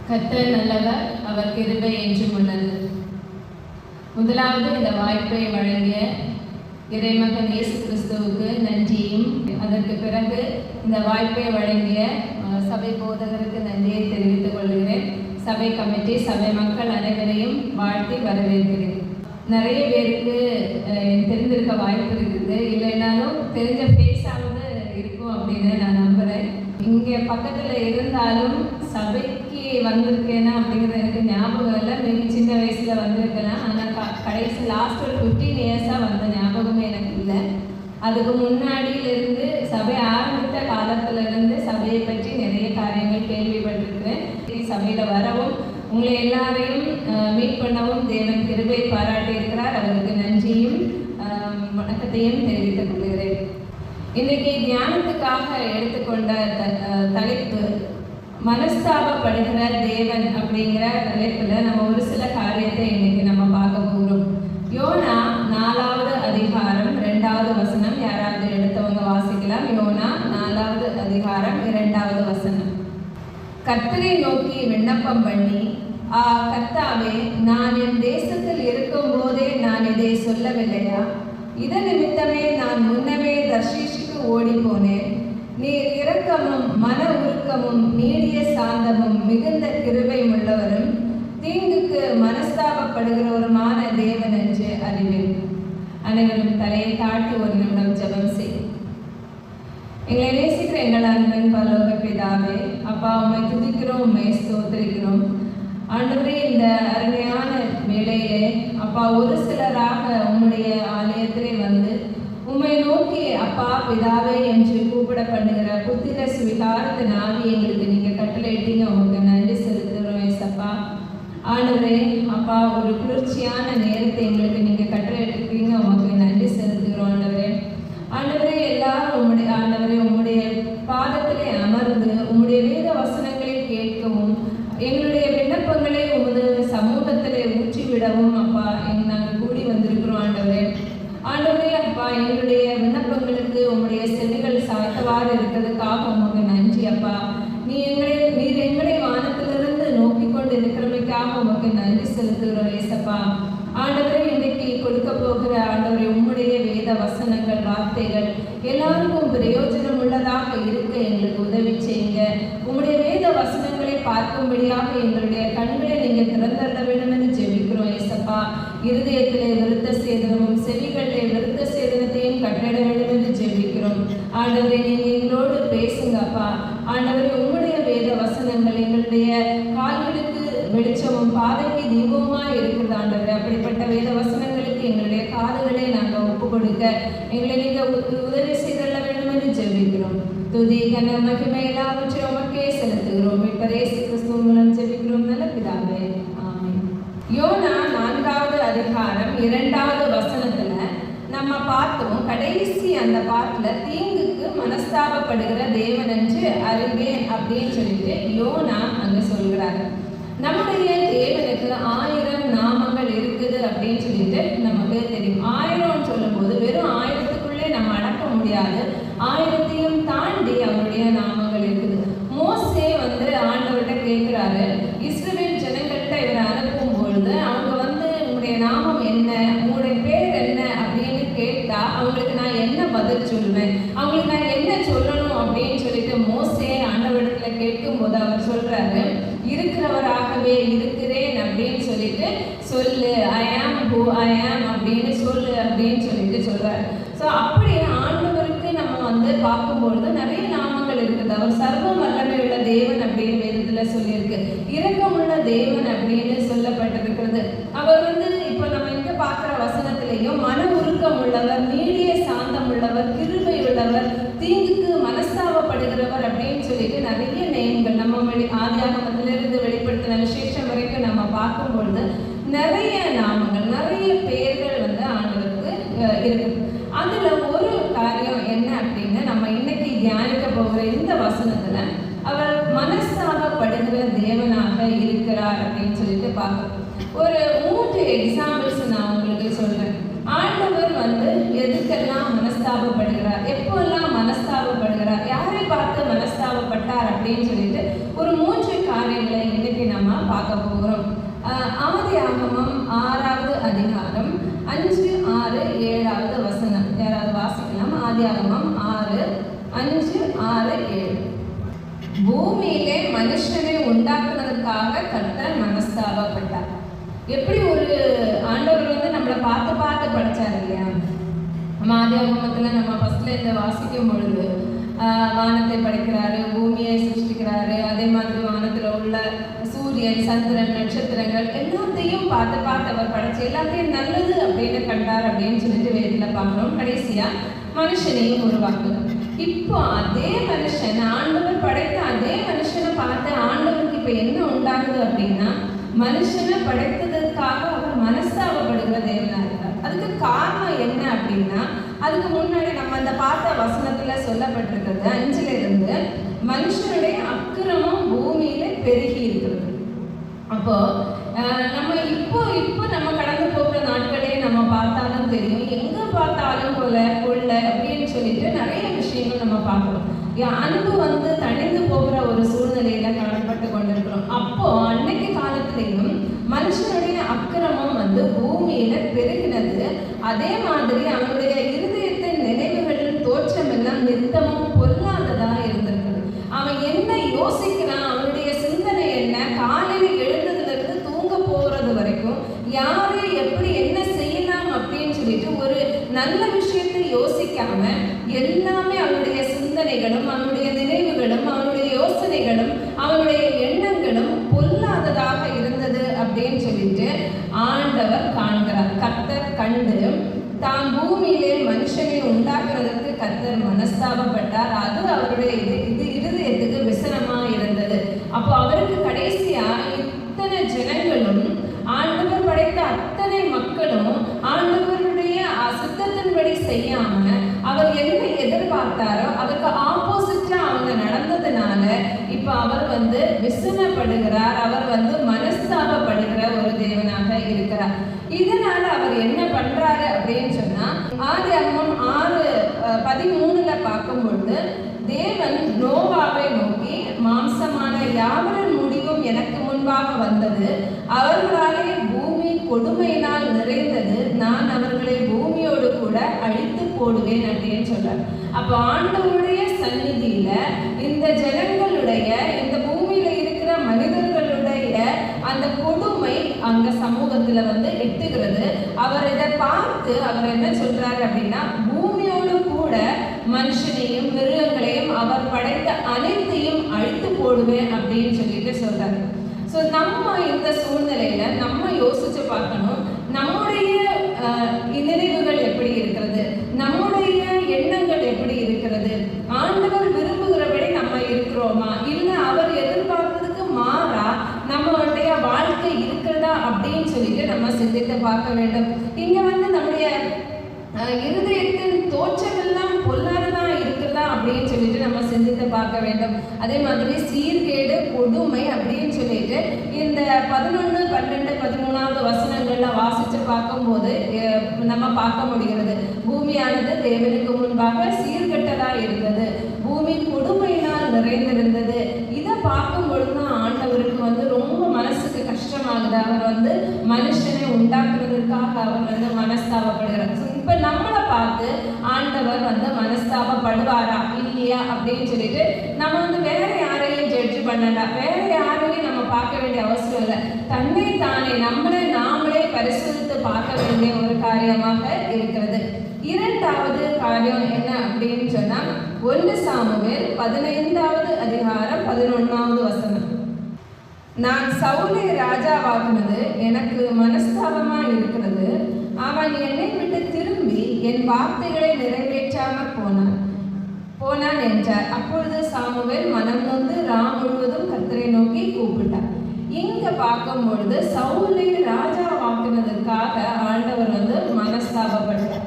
கர்த்தர் நல்லவர், அவர் கிருபை என்றும் உள்ளது. முதலாவது இந்த வாய்ப்பை வழங்கிய இறைமகன் இயேசு கிறிஸ்துவுக்கு நன்றியும், அதற்கு பிறகு இந்த வாய்ப்பை வழங்கிய சபை போதகருக்கு நன்றியை தெரிவித்துக் கொள்கிறேன். சபை கமிட்டி, சபை மக்கள் அனைவரையும் வாழ்த்தி வரவேற்கிறேன். நிறைய பேருக்கு தெரிந்திருக்க வாய்ப்பு இருக்குது, இல்லைனாலும் தெரிஞ்ச பேசாவது இருக்கும் அப்படின்னு நான் நம்புகிறேன். இங்கே பக்கத்தில் இருந்தாலும் சபைக்கு வந்திருக்கேனா அப்படிங்கிறது எனக்கு ஞாபகம் இல்லை. மேபி சின்ன வயசில் வந்திருக்கலாம், ஆனால் கடைசி லாஸ்ட் ஒரு 15 இயர்ஸாக வந்த ஞாபகமே எனக்கு இல்லை. அதுக்கு முன்னாடியிலிருந்து சபை ஆரம்பித்த காலத்திலிருந்து சபையை பற்றி நிறைய காரியங்கள் கேள்விப்பட்டிருக்கிறேன். சபையில் வரவும் உங்களை எல்லாரையும் மீட் பண்ணவும் தேவன் கிருபை பாராட்டி இருக்கிறார். அவருக்கு நன்றியும் வணக்கத்தையும் தெரிவித்துக் கொள்கிறேன். இன்றைக்கு தியானத்துக்காக எடுத்துக்கொண்ட தலைப்பு மனஸ்தாபப்படுகிற தேவன் அப்படிங்கிற தலைப்பில் நம்ம ஒரு சில காரியத்தை இன்னைக்கு நம்ம பார்க்க போகிறோம். யோனா 4வது அதிகாரம் 2வது வசனம். யாராவது எடுத்தவங்க வாசிக்கலாம். யோனா 4வது அதிகாரம் 2வது வசனம். கர்த்தரை நோக்கி விண்ணப்பம் பண்ணி, கர்த்தாவே, நான் என் தேசத்தில் இருக்கும் போதே நான் இதை சொல்லவில்லையா? இதன் நிமித்தமே நான் முன்னமே தர்ஷீஷுக்கு ஓடி போனேன். நீர் இரக்கமும் மன உருக்கமும் நீடிய சாந்தமும் மிகுந்த கிருபை உள்ளவரும் தீங்குக்கு மனஸ்தாபப்படுகிறவருமான தேவன் என்று அறிவேன். அனைவரும் தலையை தாழ்த்தி ஒரு நிமிடம் ஜெபம் செய்யும். எங்களை நேசிக்கிற எங்கள் அன்பின் பரலோக பிதாவே, அப்பா, உம்மை துதிக்கிறோம், உம்மை ஸ்தோத்திரிக்கிறோம். ஆண்டவரே, இந்த அருமையான வேளையிலே அப்பா ஒரு சிலராக உம்முடைய ஆலயத்திலே வந்து உம்மை நோக்கி அப்பா பிதாவே என்று கூப்பிட பண்ணுகிற புத்திர சுவிகாரத்தின் ஆவி எங்களுக்கு நீங்கள் கட்டளையிட்டீங்க. உங்களுக்கு நன்றி செலுத்துகிறோம் ஏசப்பா. ஆண்டவரே, அப்பா ஒரு குளிர்ச்சியான நேரத்தை எங்களுக்கு நீங்கள் கட்டளையிட்டிருக்கீங்க. உங்களுக்கு நன்றி செலுத்துகிறோம் ஆண்டவரே. ஆண்டவரே, எல்லாரும் உம்முடைய பாதத்திலே அமர்ந்து உம்முடைய வேத வசனங்களை கேட்கவும் எங்களுடைய விண்ணப்பங்களை உமது சமூகத்திலே ஊற்றிவிடவும் அப்பா நாங்கள் கூடி வந்திருக்கிறோம் ஆண்டவரே. ஆண்டவரே, அப்பா, எங்களுடைய விண்ணப்பங்களுக்கு உம்முடைய செவிகள் சாய்த்தவாறு இருக்கிறதுக்காக உமக்கு நன்றி அப்பா. நீர் எங்களை வானத்திலிருந்து நோக்கி கொண்டு இருக்கிறமைக்காக உமக்கு நன்றி செலுத்துகிறோம் ஏசப்பா. ஆண்டவரே, இன்றைக்கு கொடுக்க போகிற ஆண்டவரே உம்முடைய வேத வசனங்கள், வார்த்தைகள் எல்லாருக்கும் பிரயோஜனம் உள்ளதாக இருக்க எங்களுக்கு உதவி செய்யுங்க. உம்முடைய வேத வசனங்களை பார்க்கும்படியாக எங்களுடைய கண்களை நீங்கள் திறந்தள்ள வேண்டும் என்று ஜெபிக்கிறோம் ஏசப்பா. இருதயத்திலே விருத்த சேதனமும் செவிகளிலே விருத்த சேதனத்தையும் கட்டிட வேண்டும் என்று ஜெபிக்கிறோம். ஆண்டவரே, நீங்கள் எங்களோடு பேசுங்க அப்பா. ஆண்டவரே, உம்முடைய வேத வசனங்கள் எங்களுடைய கால்களுக்கு வெளிச்சமும் பாதைக்கு தீபமாக இருக்கிறது ஆண்டவரே. அப்படிப்பட்ட வேத வசனங்களுக்கு எங்களுடைய காதுகளை நாங்கள் ஒப்பு கொடுக்க எங்களை நீங்கள் உதவி செய்தள்ள வேண்டும் என்று ஜெபிக்கிறோம். துதி கன மகிமை எல்லாவற்றையும் உமக்கே செலுத்துகிறோம். இயேசு கிறிஸ்து மூலம் ஜெபிக்கிறோம் நல்ல பிதாவே, ஆமென். யோனா 4வது அதிகாரம் 2வது வசனத்துல நம்ம பார்த்தோம். கடைசி அந்த பாட்டுல தீங்குக்கு மனஸ்தாபப்படுகிற தேவன் என்று அறிவேன் அப்படின்னு சொல்லிட்டு யோனா அங்க சொல்கிறாரு. நம்முடைய தேவனுக்கு 1000 நாமங்கள் இருக்குது அப்படின்னு சொல்லிட்டு நமக்கு தெரியும். 1000 சொல்லும் போது வெறும் 1000த்துக்குள்ளே நம்ம அடக்க முடியாது. 1000த்தையும் தாண்டி அவருடைய நாமங்கள் இருக்குது. மோசே வந்து ஆண்டவர்கிட்ட கேட்கிறாரு, இஸ்ரவேல் ஜனங்கள்கிட்ட இவரை அனுப்பும் பொழுது அவங்க வந்து உங்களுடைய நாமம் என்ன, உங்களுடைய பேர் என்ன அப்படின்னு கேட்டா அவங்களுக்கு நான் என்ன பதில் சொல்லுவேன், அவங்களுக்கு நான் என்ன சொல்லணும் அப்படின்னு சொல்லிட்டு மோசே ஆண்டவரிடத்துல கேட்கும் போது அவர் சொல்றாரு, இருக்கிறவராகவே இருக்கிறேன் அப்படின்னு சொல்லிட்டு சொல்லு, ஐ ஆம் ஹூ ஐ ஆம் அப்படின்னு சொல்லு அப்படின்னு சொல்லிட்டு சொல்றாரு. ஸோ அப்படி ஆண்டவருக்கு நம்ம வந்து பார்க்கும்பொழுது நிறைய நாமங்கள் இருக்குது. அவர் சர்வ வல்லமை உள்ள தேவன் அப்படின்னு வேதத்துல சொல்லியிருக்கு. இரக்கமுள்ள தேவன் அப்படின்னு சொல்லப்பட்டிருக்கிறது. அவர் வந்து இப்போ நம்ம இங்க பார்க்குற வசனத்திலையும் மன உருக்கம் உள்ளவர், நீடிய சாந்தம் உள்ளவர், கிருபை உள்ளவர், தீங்குக்கு மனஸ்தாபப்படுகிறவர் அப்படின்னு சொல்லிட்டு நிறைய நேம்கள் நம்ம ஆதியாகமத்திலிருந்து வெளிப்படுத்தின விசேஷம் வரைக்கும் நம்ம பார்க்கும்பொழுது நிறைய நாமங்கள், நிறைய பெயர்கள் வந்து ஆண்டவருக்கு இருக்கு. அதுல ஒரு காரியம் என்ன அப்படின்னு நம்ம இன்னைக்கு தியானிக்க போகிற இந்த வசனத்துல அவர் மனஸ்தாபப்படுகிற தேவனாக இருக்கிறார் அப்படின்னு சொல்லிட்டு பார்க்கணும். ஒரு 3 எக்ஸாம்பிள்ஸ் நான் உங்களுக்கு சொல்றேன். ஆண்டவர் வந்து எதுக்கெல்லாம் மனஸ்தாபப்படுகிறார், எப்போல்லாம் மனஸ்தாபப்படுகிறார், யாரை பார்த்து மனஸ்தாபப்பட்டார் அப்படின்னு சொல்லிட்டு ஒரு 3 காரியங்களை இன்னைக்கு நம்ம பார்க்க போகிறோம். ஆதியாகமம் 6வது அதிகாரம் 5, 6, 7வது வசனம். யாராவது வாசிக்கலாம்? ஆதியாகமம் 6, 5, 6, 7. பூமியிலே மனுஷனை உண்டாக்குனதுக்காக கர்த்தர் மனஸ்தாபப்பட்டார். எப்படி ஒரு ஆண்டவர் வந்து நம்மளை பார்த்து பார்த்து படிச்சார் இல்லையா? நம்ம ஆதியாகமத்தில் நம்ம ஃபர்ஸ்ட்ல இந்த வாசிக்கும் பொழுது வானத்தை படைக்கிறாரு, பூமியை சிருஷ்டிக்கிறாரு, அதே மாதிரி வானத்தில் உள்ள சூரியன், சந்திரன், நட்சத்திரங்கள் எல்லாத்தையும் பார்த்து பார்த்து அவர் படைச்சு எல்லாத்தையும் நல்லது அப்படின்னு கண்டார் அப்படின்னு சொல்லிட்டு வேதியில் பார்க்குறோம். கடைசியா மனுஷனையும் உருவாக்குறோம். இப்போ அதே மனுஷன், ஆண்டவர் படைத்த அதே மனுஷனை பார்த்து ஆண்டவருக்கு இப்போ என்ன உண்டாகுது அப்படின்னா, மனுஷனை படைத்ததற்காக அவர் மனஸ்தாபப்படுகிற தேவனா இருக்கார். அதுக்கு காரணம் என்ன அப்படின்னா, அதுக்கு முன்னாடி நம்ம அந்த பார்த்த வசனத்துல சொல்லப்பட்டிருக்கிறது 5ல இருந்து, மனுஷனுடைய அக்கிரமம் பூமியில பெருகி இருக்கிறது. அப்போ நம்ம இப்போ நம்ம கடந்து போகிற நாட்களே நம்ம பார்த்தாலும் தெரியும், எங்க பார்த்தாலும் கொள்ள அப்படின்னு சொல்லிட்டு நிறைய விஷயங்கள் நம்ம பார்க்கிறோம். அன்பு வந்து தணிந்து போகிற ஒரு சூழ்நிலையில காணப்பட்டு கொண்டிருக்கிறோம். அப்போ அன்னைக்கு காலத்திலையும் மனுஷனுடைய அக்கிரமம் வந்து பூமியில பெருகினது. அதே மாதிரி அவனுடைய இருதயத்தின் நினைவுகளின் தோற்றம் எல்லாம் நித்தமும் பொல்லாததா இருந்திருக்குது. அவன் என்ன யோசிக்கிறான், அவனுடைய சிந்தனை என்ன, காலையில் எழுந்ததுல இருந்து தூங்க போறது வரைக்கும் யாரை எப்படி என்ன செய்யலாம் அப்படின்னு சொல்லிட்டு ஒரு நல்ல விஷயத்தை யோசிக்காம எல்லாமே அவனுடைய சிந்தனைகளும் அவனுடைய நினைவுகளும் அவனுடைய யோசனைகளும் அவனுடைய எண்ணங்களும் பொல்லாததாக இருந்தது அப்படின்னு சொல்லிட்டு ஆண்டவர் காண்கிறார். கர்த்தர் கண்டு தாம் பூமியிலே மனுஷனை உண்டாக்குறதுக்கு கர்த்தர் மனஸ்தாபப்பட்டார். அது அவருடைய இருதயத்துக்கு விசனமா இருந்தது. அப்போ அவருக்கு கடைசியா இத்தனை ஜனங்களும், ஆண்டவர் படைத்த அத்தனை மக்களும் ஆண்டவருடைய சித்தத்தின்படி செய்யாம அவர் என்ன எதிர்பார்த்தாரோ அதுக்கு ஆப்போசிட்டா அவங்க நடந்ததுனால இப்ப அவர் வந்து விசனப்படுகிறார். அவர் வந்து மனஸ்தாபப்படுகிற ஒரு தேவனாக இருக்கிறார். இதனால அவர் என்ன பண்றாரு அப்படின்னு சொன்னா, ஆதியாகமம் 6:13 பார்க்கும்பொழுது, தேவன் நோவாவை நோக்கி, மாம்சமான யாவரின் முடிவும் எனக்கு முன்பாக வந்தது, அவர்களாலே பூமி கொடுமையினால் நிறைந்தது, நான் அவர்களை பூமியோடு கூட அழித்து போடுவேன் அப்படின்னு சொல்றார். அப்போ ஆண்டவருடைய சந்நிதியில இந்த ஜனங்களுடைய, இந்த பூமியில இருக்கிற மனிதர்களுடைய அந்த கொடுமை அங்க சமூகத்துல வந்து எட்டுகிறது. அவர் இதை பார்த்து அவர் என்ன சொல்றாரு அப்படின்னா, பூமியோடு கூட மனுஷனையும் மிருகங்களையும் அவர் படைத்த அனைத்தையும் அழித்து போடுவேன் அப்படின்னு சொல்லிட்டு சொல்றாரு. ஸோ நம்ம இந்த சூழ்நிலையில நம்ம யோசிச்சு பார்க்கணும், நம்முடைய நினைவுகள் எப்படி இருக்கிறது, நம்முடைய எண்ணங்கள் எப்படி இருக்கிறது, ஆண்டவர் விரும்புகிறபடி நம்ம இருக்கிறோமா, இல்லை அவர் எதிர்பார்த்ததுக்கு மாறா நம்மளுடைய வாழ்க்கை இருக்கிறதா அப்படின்னு சொல்லிட்டு நம்ம சிந்தித்து பார்க்க வேண்டும். இங்க வந்து நம்முடைய இருதயத்தின் தோற்றமெல்லாம் பொல்லாததா இருக்கிறதா அப்படின்னு சொல்லிட்டு நம்ம சிந்தித்து பார்க்க வேண்டும். அதே மாதிரி சீர்கேடு, கொடுமை அப்படின்னு சொல்லிட்டு இந்த 11, 12, 13வது வசனங்கள்ல வாசிச்சு பார்க்கும்போது நம்ம பார்க்க முடிகிறது. பூமியானது தேவனுக்கு முன்பாக சீர்கெட்டதா இருந்தது, பூமி கொடுமையினால் நிறைந்திருந்தது. இதை பார்க்கும் பொழுதுதான் ஆண்டவருக்கு வந்து ரொம்ப மனசுக்கு கஷ்டமாகுது. அவர் வந்து மனுஷனை உண்டாக்குறதுக்காக அவர் வந்து மனஸ்தாபப்படுகிறார். இப்ப நம்மளை பார்த்து ஆண்டவர் வந்து மனஸ்தாபப்படுவாரா இல்லையா அப்படின்னு சொல்லிட்டு நம்ம வந்து வேற யாரையும் ஜட்ஜ் பண்ணலாம், வேற யாரையும் நம்ம பார்க்க வேண்டிய அவசியம் இல்லை. தன்னை தானே நாமளே பரிசோதித்து பார்க்க வேண்டிய ஒரு காரியமாக இருக்கிறது. இரண்டாவது காரியம் என்ன அப்படின்னு சொன்னா, 1 சாமுவேல் 15வது அதிகாரம் 11வது வசனம். நான் சவுலை ராஜாவாக்குனது எனக்கு மனஸ்தாபமா இருக்கிறது, அவன் என்னை விட்டு திரும்பி என் வார்த்தைகளை நிறைவேற்றாமல் போனான் என்றார். அப்பொழுது சாமுவேல் மனம் நொந்து ராம் முழுவதும் கர்த்தரை நோக்கி கூப்பிட்டார். இங்க பார்க்கும் பொழுது சவுலை ராஜாவாக்குனதுக்காக ஆண்டவர் வந்து மனஸ்தாபப்பட்டார்.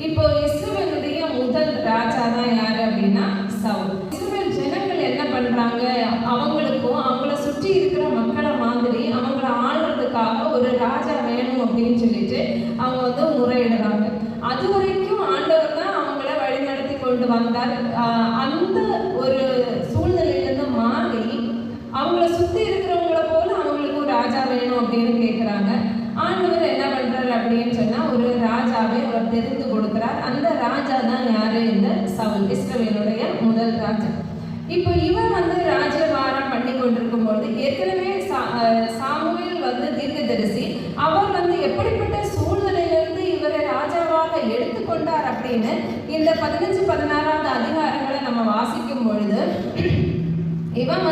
இப்போ இஸ்ரவேலுடைய முதல் ராஜா தான் யாரு அப்படின்னா சவுல். இஸ்ரவேல் ஜனங்கள் என்ன பண்றாங்க, அவங்களுக்கும் அவங்கள சுற்றி இருக்கிற மக்களை மாதிரி அவங்கள ஆள்றதுக்காக ஒரு ராஜா வேணும் அப்படின்னு சொல்லிட்டு அவங்க வந்து முறையிடுறாங்க. அது வரைக்கும் ஆண்டவர் தான் அவங்கள வழிநடத்தி கொண்டு வந்தார். அந்த ஒரு சூழ்நிலையிலிருந்து மாறி அவங்கள சுற்றி இருக்கிறவங்கள போல அவங்களுக்கு வேணும் அப்படின்னு கேட்குறாங்க. ஆண்டவர் என்ன பண்றாரு அப்படின்னு சொன்னா ஒரு ராஜாவை அவர் தெரிந்து கொடுக்கிறார். அந்த ராஜா தான் யாரு? இந்த சவுல், இஸ்ரவேலுடைய முதல் ராஜா. இப்போ இவர் ராஜ்யபாரம் பண்ணி கொண்டிருக்கும் பொழுது ஏற்கனவே சாமுவேல் தீர்க்கதரிசி அவர் எப்படிப்பட்ட சூழ்நிலையிலிருந்து இவரை ராஜாவாக எடுத்துக்கொண்டார் அப்படின்னு இந்த 15-16வது அதிகாரங்களை நம்ம வாசிக்கும் பொழுது இவன்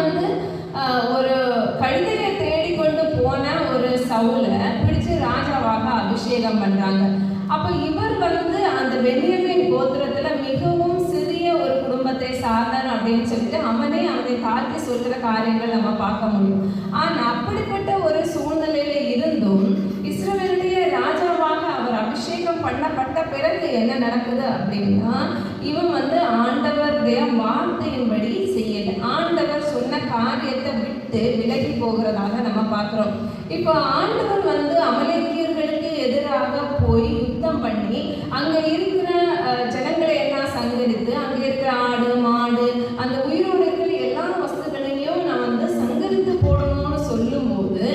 ஒரு கழுதையை தேடிக்கொண்டு போன ஒரு சவுலை பிடிச்சு ராஜாவாக அபிஷேகம் பண்றாங்க. அப்போ இவர் அந்த பென்யமீன் கோத்திரத்துல மிகவும் சிறிய ஒரு குடும்பத்தை சார்ந்தார் அப்படின்னு சொல்லிட்டு அவனை தாழ்த்தி சொல்கிற காரியங்கள் நம்ம பார்க்க முடியும். ஆனா அப்படிப்பட்ட ஒரு சூழ்நிலையில இருந்தும் இஸ்ரவேலுடைய ராஜாவாக அவர் அபிஷேகம் பண்ணப்பட்ட பிறகு என்ன நடக்குது அப்படின்னா இவன் ஆண்டவருடைய வார்த்தையின்படி செய்யல. ஆண்டவர் சொன்ன காரியத்தை விட்டு விலகி போகிறதாக நம்ம பார்க்கிறோம். இப்போ ஆண்டவர் அமலேக்கியர்களுக்கு எதிராக போய் யுத்தம் பண்ணி அங்க இருக்கிற ஜனங்களை எல்லாம் சங்கரித்து அங்க இருக்கிற ஆடு மாடு அந்த உயிரோடு இருக்கிற எல்லா வஸ்துகளையும் நான் சங்கரித்து போடணும்னு சொல்லும் போது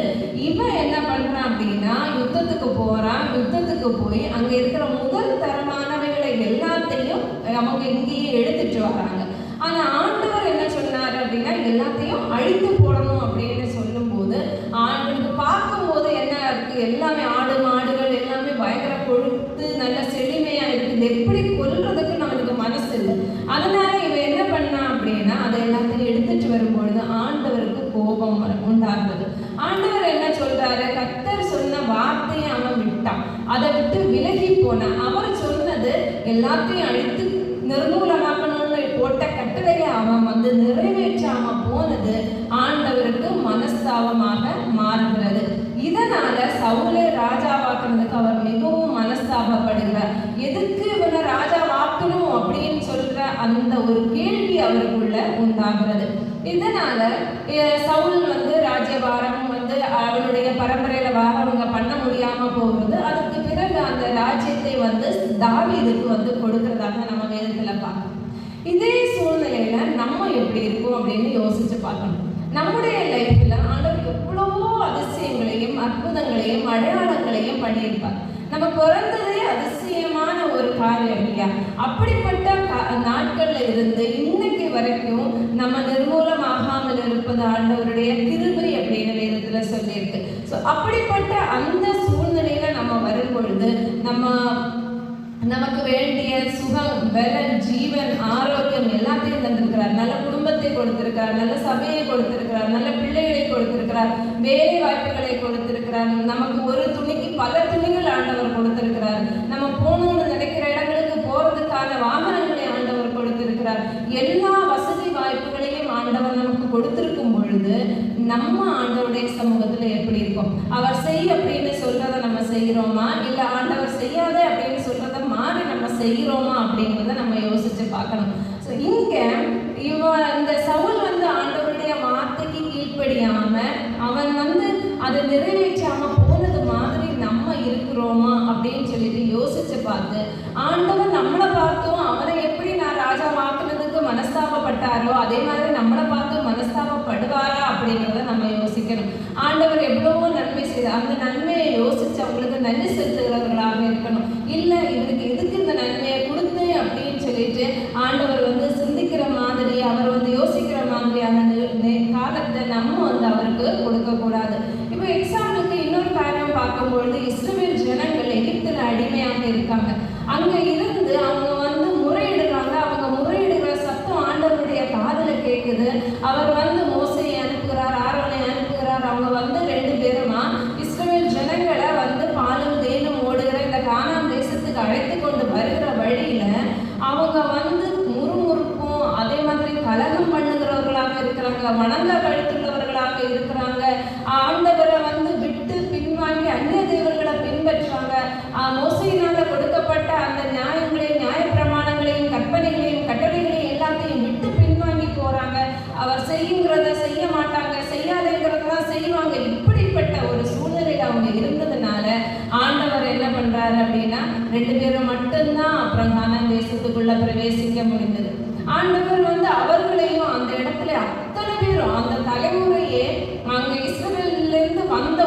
இவன் என்ன பண்றான் அப்படின்னா யுத்தத்துக்கு போறான். யுத்தத்துக்கு போய் அங்க இருக்கிற முதல் தரமானவைகளை எல்லாத்தையும் அவங்க இங்கேயே எடுத்துட்டு வராங்க. ஆனா ஆண்டவர் என்ன சொன்னாரு அப்படின்னா எல்லாத்தையும் அழித்து போடணும் அப்படின்னு சொல்லும் போது அவனுக்கு பார்க்கும் போது என்ன இருக்கு, எல்லாமே ஆடு மாடுகள் எல்லாமே பயங்கர கொழுத்து நல்ல செழுமையா இருக்குது. எப்படி கொல்றதுக்கு நம்மளுக்கு மனசு இல்லை. அதனால இவன் என்ன பண்ணான் அப்படின்னா அதை எல்லாத்தையும் எடுத்துட்டு வரும்பொழுது ஆண்டவருக்கு கோபம் உண்டாகுது. ஆண்டவர் என்ன சொல்றாரு, கர்த்தர் சொன்ன வார்த்தையை அவன் விட்டான். அதை விட்டு விலகி போனான். அவர் சொன்னது எல்லாத்தையும் அழித்து நிர்மூலமாக்கணும்னு போட்ட கட்டளையை அவன் நிறைவேற்றாம போனது ஆண்டவருக்கு மனஸ்தாபமாக மாறுகிறது. இதனால சவுலை ராஜாவாக்குறதுக்கு அவர் மிகவும் மனஸ்தாபப்படுகிறார். எதுக்கு இவனை ராஜாவாக்கணும் அப்படின்னு சொல்ற அந்த ஒரு கேள்வி அவருக்குள்ள உண்டாகிறது. இதனால சவுல் ராஜ்யபாரம் அவனுடைய பரம்பரையில அவங்க பண்ண முடியாம போகுது. அதுக்கு பிறகு அந்த ராஜ்யத்தை தாவீதுக்கு கொடுக்கறதாக நம்ம வேதத்துல பார்க்கணும். இதே சூழ்நிலையில நம்ம எப்படி இருக்கும் அப்படின்னு யோசிச்சு பார்க்கணும். நம்முடைய லைஃப்ல ஆண்டவர் எவ்வளவோ அதிசயங்களையும் அற்புதங்களையும் அடையாளங்களையும் பண்ணியிருப்பார். நம்ம பிறந்ததே அதிசயமான ஒரு காரியம் இல்லையா? அப்படிப்பட்ட நாட்கள்ல இருந்து இன்னைக்கு வரைக்கும் நம்ம நிர்மூலமாகாமல் இருப்பது ஆண்டவருடைய கிருபை அப்படின்னு வேதத்துல சொல்லியிருக்கு. ஸோ அப்படிப்பட்ட அந்த சூழ்நிலையில நம்ம வரும் பொழுது நமக்கு வேண்டிய சுகம், பலன், ஜீவன், ஆரோக்கியம் எல்லாத்தையும் தந்திருக்கிறார். நல்ல குடும்பத்தை கொடுத்திருக்கிறார், நல்ல சபையை கொடுத்திருக்கிறார், நல்ல பிள்ளைகளை கொடுத்திருக்கிறார், வேலை வாய்ப்புகளை கொடுத்திருக்கிறார். நமக்கு ஒரு துணிக்கு பல துணிகள் ஆண்டவர் கொடுத்திருக்கிறார். நம்ம போகணும்னு நினைக்கிற இடங்களுக்கு போறதுக்கான வாகனங்களை ஆண்டவர் கொடுத்திருக்கிறார். எல்லா வசதி வாய்ப்புகளையும் ஆண்டவர் நமக்கு கொடுத்திருக்கும் பொழுது நம்ம ஆண்டவருடைய சமூகத்துல எப்படி இருக்கும்? அவர் செய் அப்படின்னு சொல்றதை நம்ம செய்யறோமா, இல்ல ஆண்டவர் செய்யாத அப்படின்னு சொல்றத மாறி நம்ம செய்யறோமா அப்படிங்கிறத நம்ம யோசிச்சு பார்க்கணும். ஸோ இங்க இந்த சவுல் ஆண்டவருடைய வார்த்தைக்கு கீழ்ப்படியாம அவன் அதை நிறைவேற்றாம போனது மாதிரி நம்ம இருக்கிறோமா அப்படின்னு சொல்லிட்டு யோசிச்சு பார்த்து ஆண்டவர் நம்மளை பார்த்தும் அவரை எப்படி நான் ராஜா வாக்குனதுக்கு மனஸ்தாபப்பட்டாரோ அதே மாதிரி நம்மளை பார்த்து மனஸ்தாபப்படுவாரா அப்படிங்கிறத நம்ம யோசிக்கணும். ஆண்டவர் எவ்வளவோ நன்மை செய்தார். அந்த நன்மையை யோசிச்சு அவங்களுக்கு நன்றி செலுத்துகிறவர்களாக இருக்கணும். இல்லை இவருக்கு எதுக்கு இந்த நன்மையை கொடுத்து அப்படின்னு சொல்லிட்டு ஆண்டவர் சிந்திக்கிற மாதிரி அவர் யோசிக்கிற மாதிரியான காலத்தை நம்ம அவருக்கு கொடுக்கக்கூடாது. இப்போ எக்ஸாம்பிளுக்கு இன்னொரு காரணம் பார்க்கும்பொழுது இஸ்ரவேல் ஜனங்கள் எகிப்தில் அடிமையாக இருக்காங்க. அங்கே இருந்து அவங்க முறையிடுறாங்க. அவங்க முறையிடுகிற சத்தம் ஆண்டவருடைய காதில் கேட்குது. அவர் மோசையை அனுப்புகிறார், ஆரோனை அனுப்புகிறார். அவங்க 2 பேருமா இஸ்ரவேல் ஜனங்களை பாலும் தேனும் ஓடுகிற இந்த கானான் தேசத்துக்கு அழைத்து கொண்டு வருகிற வழியில அவங்க முறுமுறுப்பும் அதே மாதிரி கலகம் பண்ணுகிறவர்களாக இருக்கிறாங்க, வணங்க கழுத்துள்ளவர்களாக இருக்கிறாங்க. ஆண்டவரை விட்டு பின்வாங்கி அந்நிய தேவர்களை பின்பற்றாங்க. மோசையினால கொடுக்கப்பட்ட அந்த நியாயங்களையும் நியாயப்பிரமாணங்களையும் கற்பனைகளையும் கட்டளைகளையும் எல்லாத்தையும் விட்டு பின்வாங்கி போறாங்க. அவர் செய்யுங்கிறத செய்ய மாட்டாங்க, செய்யாதேங்கிறதான் செய்வாங்க. இப்படிப்பட்ட ஒரு சூழ்நிலையில் அவங்க இருந்ததுனால ஆண்டவர் என்ன பண்றாரு அப்படின்னா 2 பேரும் மட்டும்தான் அப்புறம் கானான் தேசத்துக்குள்ள பிரவேசிக்க முடிந்தது. ஆண்டவர் அவர்களையும் அந்த இடத்துல அத்தனை பேரும் அந்த தலைமுறையே அங்க இஸ்ரவேலிலிருந்து வந்த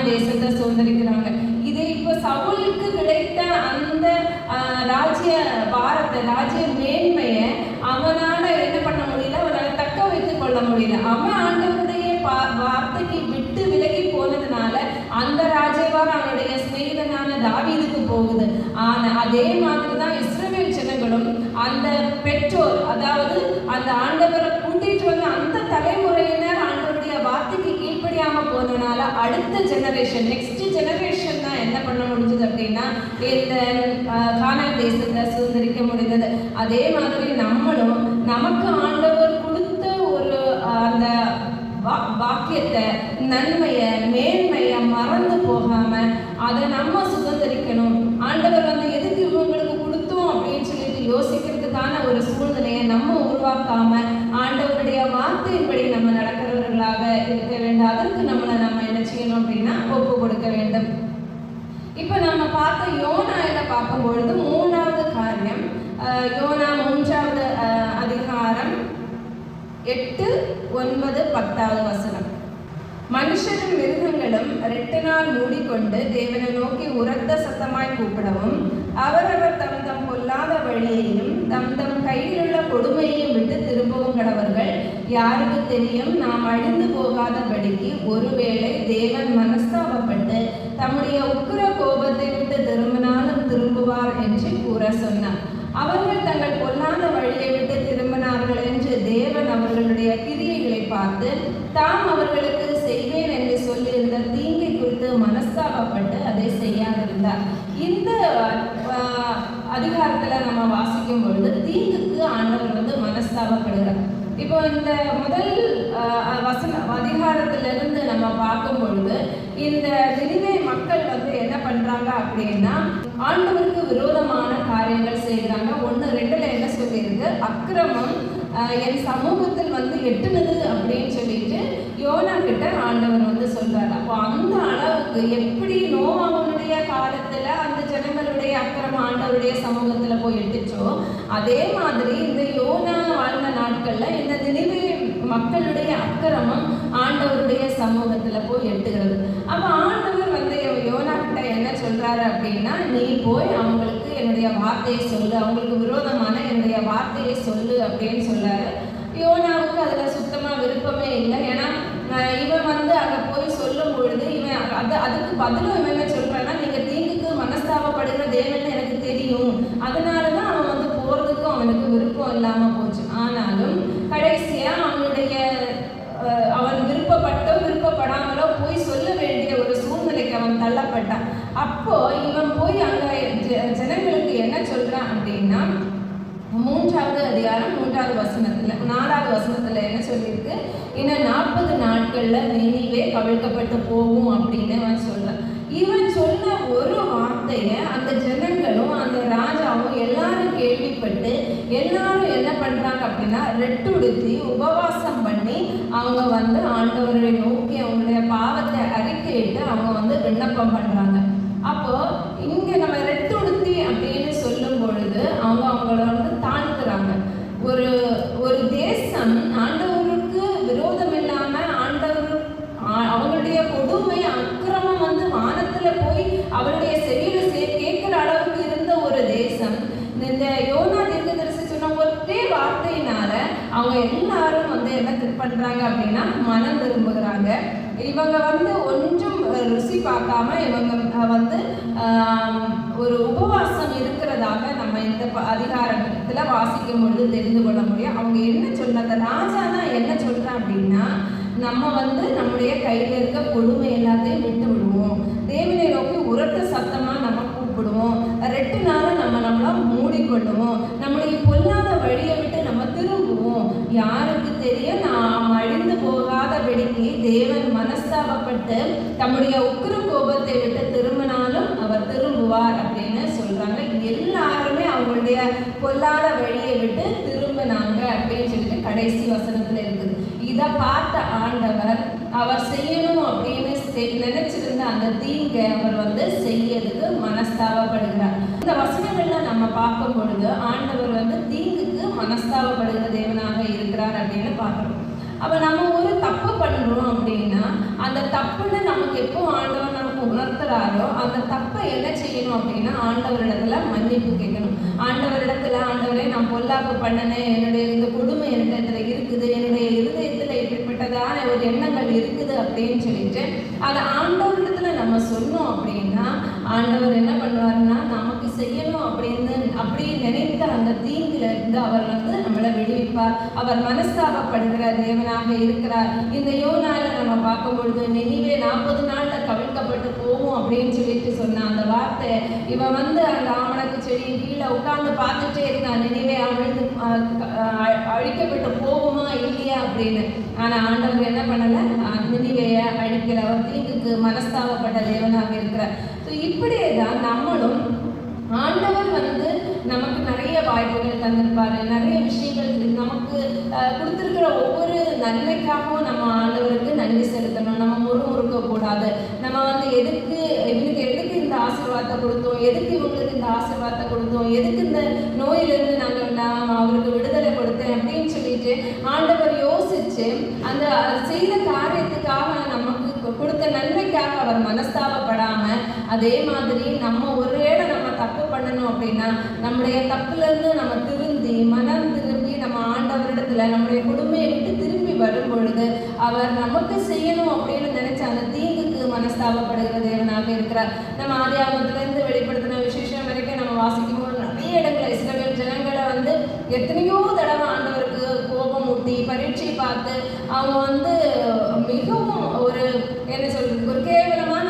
கானான் தேசத்தை சுதந்திரிக்கிறாங்க. இது இப்போ சவுலுக்கு கிடைத்த அந்த ராஜ்ய பாரத்தை, ராஜ்ய மேன்மையை அவனால என்ன பண்ண முடியல, அவனால் தக்க வைத்துக் கொள்ள முடியல. அவன் ஆண்டவருடைய வார்த்தைக்கு விட்டு விலகி போனதுனால அந்த ராஜ்யபாரம் அவனுடைய சிநேகிதனான தாவீதுக்கு போகுது. ஆனா அதே மாதிரிதான் இஸ்ரவேல் ஜனங்களும் அந்த பெற்றோர், அதாவது அந்த ஆண்டவரை கூட்டிட்டு வந்த அந்த தலைமுறையினர் ஆண்டவருடைய வார்த்தைக்கு கீழ்ப்படியாம போனதுனால அடுத்த ஜெனரேஷன், நெக்ஸ்ட் ஜெனரேஷன் தான் என்ன பண்ண முடிஞ்சது அப்படின்னா இந்த கானான் தேசத்தை சுதந்திரிக்க முடிந்தது. அதே மாதிரி நம்மளும் நமக்கு ஆண்டவர் கொடுத்த ஒரு அந்த வாக்கியத்தை, நன்மையை, மேன்மையை மறந்து போகாம அதை நம்ம சுதந்திரிக்கணும். ஆண்டவர் எதுக்கு இவங்களுக்கு கொடுத்தோம் அப்படின்னு சொல்லிட்டு யோசிக்கிறதுக்கான ஒரு சூழ்நிலையை நம்ம உருவாக்காம ஆண்டவருடைய வார்த்தையின்படி நம்ம நடக்கிறவர்களாக இருக்க வேண்டும். அதற்கு நம்ம என்ன செய்யணும் அப்படின்னா ஒப்பு கொடுக்க வேண்டும். இப்ப நம்ம பார்த்த யோனாயில பார்க்கும் பொழுது 3வது காரியம், யோனா 3வது அதிகாரம் 8, 9, 10வது வசனம். மனுஷரும் மிருகங்களும் 2 நாள் மூடிக்கொண்டு தேவனை நோக்கி உரத்த சத்தமாய் கூப்பிடவும், அவரவர் தம் தம் பொல்லாத வழியையும் தம் தம் கையிலுள்ள கொடுமையையும் விட்டு திரும்பவும் கடவர்கள். யாருக்கு தெரியும், நாம் அழிந்து போகாதபடிக்கு ஒருவேளை தேவன் மனஸ்தாபப்பட்டு தம்முடைய உக்கிர கோபத்தை விட்டு திரும்பினாலும் திரும்புவார் என்று கூற சொன்னார். அவர்கள் தங்கள் பொல்லாத வழியை விட்டு திரும்பினார்கள் என்று தேவன் அவர்களுடைய கிரியைகளை பார்த்து தாம் அவர்களுக்கு செய்வேன் என்று சொல்லியிருந்த தீங்கை குறித்து மனஸ்தாபப்பட்டு அதை செய்யாதிருந்தார். இந்த அதிகாரத்துல நம்ம வாசிக்கும் பொழுது தீங்குக்கு ஆண்டவர் மனஸ்தாபப்படுகிறார். இப்போ இந்த முதல் அதிகாரத்திலிருந்து நம்ம பார்க்கும் பொழுது இந்த நினிவே மக்கள் என்ன பண்றாங்க அப்படின்னா ஆண்டவருக்கு விரோதமான காரியங்கள் செய்கிறாங்க. 1:2 என்ன சொல்லியிருக்கு, அக்கிரமம் என் சமூகத்தில் எட்டுனது அப்படின்னு சொல்லிட்டு யோனா கிட்ட ஆண்டவர் சொல்றாரு. அப்போ அந்த அளவுக்கு எப்படி நோவாவுடைய காலத்துல அந்த ஜனங்களுடைய அக்கிரமம் ஆண்டவருடைய சமூகத்துல போய் எட்டுச்சோ, அதே மாதிரி இந்த யோனா வாழ்ந்த நாட்கள்ல இந்த நினைவு மக்களுடைய அக்கிரமம் ஆண்டவருடைய சமூகத்துல போய் எட்டுகிறது. அப்ப ஆண்டவர் யோனா கிட்ட என்ன சொல்றாரு அப்படின்னா, நீ போய் அவங்களுக்கு என்னுடைய வார்த்தையை சொல்லு, அவங்களுக்கு விரோதமான என்னுடைய வார்த்தையை சொல்லு அப்படின்னு சொல்றாரு. யோனாவுக்கு அதுல சுத்தமா விருப்பமே இல்லை. ஏன்னா இவன் அங்க போய் சொல்லும் பொழுது இவன் அதுக்கு பதிலும் இவன் என்ன சொல்றான்னா, நீங்க தீங்குக்கு மனஸ்தாபப்படுகிற தேவன் எனக்கு தெரியும், அதனாலதான் அவன் போறதுக்கும் அவனுக்கு விருப்பம் இல்லாம போச்சு. ஆனாலும் கடைசியா அவன் விருப்பப்பட்டோ விருப்பப்படாமலோ போய் சொல்ல வேண்டிய ஒரு சூழ்நிலைக்கு அவன் தள்ளப்பட்டான். அப்போ இவன் போய் அங்க ஜனங்களுக்கு என்ன சொல்றான் அப்படின்னா, 3வது அதிகாரம் 3வது வசனத்துல 4வது வசனத்துல என்ன சொல்லியிருக்கு, இன்னும் 40 நாட்கள்ல நினிவே கவிழ்க்கப்பட்டு போகும் அப்படின்னு அவன் சொல்றான். இவன் சொன்ன ஒரு வார்த்தைய அந்த ஜனங்களும் அந்த ராஜாவும் எல்லாரும் கேள்விப்பட்டு எல்லாரும் என்ன பண்றாங்க அப்படின்னா ரெட்டுடுத்தி உபவாசம் பண்ணி அவங்க ஆண்டவரை நோக்கி அவங்களுடைய பாவத்தை அறிக்கையிட்டு அவங்க விண்ணப்பம் பண்றாங்க. அப்போ இங்க நம்ம ரெட்டுடுத்தி அப்படின்னு சொல்லும் பொழுது அவங்கள தாழ்த்துறாங்க. ஒரு தேசம் ஆண்டவருக்கு விரோதம் இல்லாம அவங்களுடைய கொடுமை அக்கிரமம் வானத்துல போய் அவருடைய செவியில கேட்கிற அளவுக்கு இருந்த ஒரு தேசம் இந்த யோனா தீர்க்கதரிசி சொன்ன ஒரே வார்த்தையினால அவங்க எல்லாரும் என்ன பண்றாங்க அப்படின்னா மனம் திரும்புகிறாங்க. இவங்க ஒன்றும் ருசி பார்க்காம இவங்க ஒரு உபவாசம் இருக்கிறதாக நம்ம இந்த அதிகாரத்துல வாசிக்கும் பொழுது தெரிந்து கொள்ள முடியும். அவங்க என்ன சொன்ன ராஜா தான் என்ன சொல்றான் அப்படின்னா, நம்ம நம்முடைய கையில இருக்க கொடுமை எல்லாத்தையும் விட்டு விடுவோம், தேவனை நோக்கி உரத்த சத்தமா நம்ம கூப்பிடுவோம், 2 நாள் நம்மள மூடிக்கொள்ளுவோம், நம்முடைய பொல்லாத வழியை விட்டு நம்ம திரும்புவோம். யாருக்கு தெரியும், நாம் அழிந்து போகாதபடிக்கு தேவன் மனஸ்தாபப்பட்டு தம்முடைய உக்கிர கோபத்தை விட்டு திரும்பினாலும் அவர் திரும்புவார் அப்படின்னு சொல்றாங்க. எல்லாருமே அவங்களுடைய பொல்லாத வழியை விட்டு திரும்பினாங்க அப்படின்னு சொல்லிட்டு கடைசி வசனத்துல இருக்குது. இதை பார்த்த ஆண்டவர் அவர் செய்யணும் அப்படின்னு நினைச்சிருந்த அந்த தீங்கை அவர் செய்யறதுக்கு மனஸ்தாபப்படுகிறார். இந்த வசனங்கள்ல நம்ம பார்க்கும் பொழுது ஆண்டவர் தீங்குக்கு மனஸ்தாபப்படுகிற தேவனாக இருக்கிறார் அப்படின்னு பார்க்கிறோம். அப்போ நம்ம ஒரு தப்பு பண்ணுறோம் அப்படின்னா அந்த தப்புன்னு நமக்கு எப்போ ஆண்டவர் நமக்கு உணர்த்துறாரோ அந்த தப்பை என்ன செய்யணும் அப்படின்னா ஆண்டவரிடத்துல மன்னிப்பு கேட்கணும். ஆண்டவரிடத்துல, ஆண்டவரே நான் பொல்லாப்பு பண்ணனேன், என்னுடைய இந்த கொடுமை என்னிடத்துல இருக்குது, என்னுடைய இருதயத்துல இப்படிப்பட்டதான ஒரு எண்ணங்கள் இருக்குது அப்படின்னு சொல்லிட்டு அதை ஆண்டவரிடத்துல நம்ம சொன்னோம் அப்படின்னா ஆண்டவர் என்ன பண்ணுவாருன்னா நமக்கு செய்யணும் அப்படி நினைத்த அந்த தீங்குல இருந்து அவர் நம்மளை விடுவிப்பார். அவர் மனஸ்தாபப்படுகிற தேவனாக இருக்கிறார். இந்த யோனால நம்ம பார்க்கும் பொழுது நினிவே 40 நாள்ல கவிழ்க்கப்பட்டு போகும் அப்படின்னு சொல்லிட்டு சொன்ன அந்த வார்த்தை, இவன் அந்த ஆமணக்கு செடி கீழே உட்கார்ந்து பார்த்துட்டே இருக்கான், நினிவே அழிக்கப்பட்டு போகுமா இல்லையா அப்படின்னு. ஆனா ஆண்டவர் என்ன பண்ணல, நினிவேய அழிக்கிற, அவர் தீங்குக்கு மனஸ்தாபப்பட்ட தேவனாக இருக்கிறார். இப்படியே தான் நம்மளும் ஆண்டவர் நமக்கு நிறைய வாய்ப்புகள் தந்திருப்பாரு, நிறைய விஷயங்கள் நமக்கு கொடுத்துருக்கிற ஒவ்வொரு நன்மைக்காகவும் நம்ம ஆண்டவருக்கு நன்றி செலுத்தணும். நம்ம முறுமுறுக்க கூடாது. நம்ம எதுக்கு இவனுக்கு இந்த ஆசீர்வாதத்தை கொடுத்தோம், எதுக்கு இவங்களுக்கு இந்த ஆசீர்வாதத்தை கொடுத்தோம், எதுக்கு இந்த நோயிலிருந்து நான் அவருக்கு விடுதலை கொடுத்தேன் அப்படின்னு சொல்லிட்டு ஆண்டவர் யோசிச்சு அந்த செய்த காரியத்துக்காக நமக்கு கொடுத்த நன்மைக்காக அவர் மனஸ்தாபப்படாம, அதே மாதிரி நம்ம ஒருவேளை நம்ம தப்பு பண்ணணும் அப்படின்னா நம்முடைய தப்புல இருந்து நம்ம மனம் திரும்பி நம்ம ஆண்டவரிடத்துல நம்முடைய குடும்பத்தை விட்டு திரும்பி வரும் பொழுது அவர் நமக்கு செய்யணும் அப்படின்னு நினைச்ச அந்த தீங்குக்கு மனஸ்தாபப்படுகிற தேவனாக இருக்கிறார். நம்ம ஆதியாகமத்துல இருந்து வெளிப்படுத்தின விசேஷம் வரைக்கும் நம்ம வாசிக்கும் போது நிறைய இடங்களை இஸ்ரவேல் ஜனங்களை எத்தனையோ தடவை ஆண்டவருக்கு கோபம் ஊட்டி பரீட்சை பார்த்து அவங்க மிகவும் ஒரு என்ன சொல்றது, ஒரு கேவலமான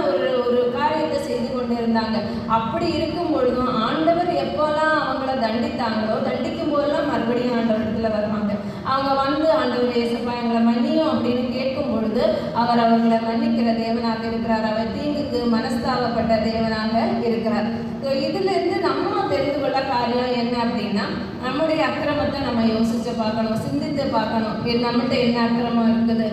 ஒரு காரியத்தை செய்து கொண்டு இருந்தாங்க. அப்படி இருக்கும் பொழுதும் ஆண்டவர் எப்போல்லாம் அவங்கள தண்டித்தாங்களோ, தண்டிக்கும் போதெல்லாம் மறுபடியும் ஆண்டவரிடத்துல வருவாங்க. அவங்க ஆண்டவர் ஏசப்பா எங்களை மன்னியும் அப்படின்னு கேட்கும் பொழுது அவர் அவர்களை மன்னிக்கிற தேவனாக இருக்கிறார். அவர் தீங்குக்கு மனஸ்தாபப்பட்ட தேவனாக இருக்கிறார். இதுல இருந்து நம்ம தெரிந்து கொள்ள காரியம் என்ன அப்படின்னா, நம்முடைய அக்கிரமத்தை நம்ம யோசிச்சு பார்க்கணும், சிந்தித்து பார்க்கணும். நம்மகிட்ட என்ன அக்கிரமம் இருக்குது,